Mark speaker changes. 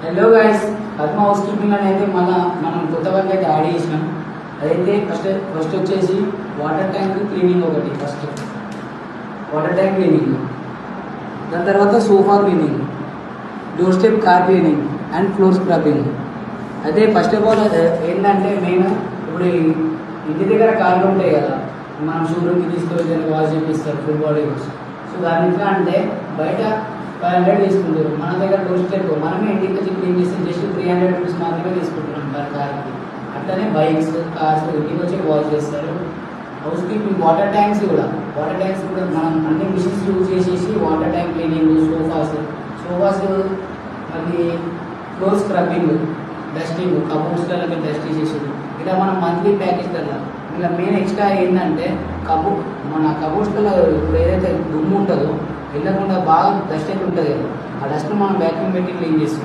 Speaker 1: Hello guys, Padma house keeping అనేది మనం కొత్త వర్క్ అయితే యాడ్ చేసినాం. అదైతే ఫస్ట్ వచ్చేసి వాటర్ ట్యాంక్ క్లీనింగ్ ఒకటి. ఫస్ట్ వాటర్ ట్యాంక్ క్లీనింగ్, దాని తర్వాత sofa cleaning, door step car cleaning and floor scrubbing. అయితే ఫస్ట్ ఆఫ్ ఆల్ ఏంటంటే మెయిన్ ఇప్పుడు ఇంటి దగ్గర కార్లు ఉంటాయి కదా, మనం షోరూమ్కి తీసుకెళ్ళి వాష్ చేపిస్తారు ఫుల్ బాడీ వాష్. సో దాని ఎట్లా అంటే బయట 500 తీసుకుంటారు, మన దగ్గర డోర్ స్టెప్ మనమే ఇంటికి వచ్చి క్లీన్ చేస్తే జస్ట్ 300 రూపీస్ మాత్రమే తీసుకుంటున్నాం పర్ కార్కి. అట్లనే బైక్స్ కార్స్ ఇంటికి వచ్చి వాష్ చేస్తారు. హౌస్ కీపింగ్ వాటర్ ట్యాంక్స్ కూడా మనం అన్ని మిషన్స్ యూజ్ చేసేసి వాటర్ ట్యాంక్ క్లీనింగ్, సోఫాస్ మళ్ళీ ఫ్లోర్ స్క్రబ్బింగ్, డస్టింగ్, కబోర్డ్స్లకి డస్ట్ చేసేది. ఇలా మనం మంత్లీ ప్యాకేజ్ కదా. ఇలా మెయిన్ ఎక్స్ట్రా ఏంటంటే మన కబోర్డ్స్లో ఇప్పుడు ఏదైతే దుమ్ము ఉంటుందో వెళ్ళకుండా బాగా డస్ట్ అయితే ఉంటుంది కదా, ఆ డస్ట్ మనం వ్యాక్యూమ్ పెట్టి క్లీన్ చేస్తున్నాం.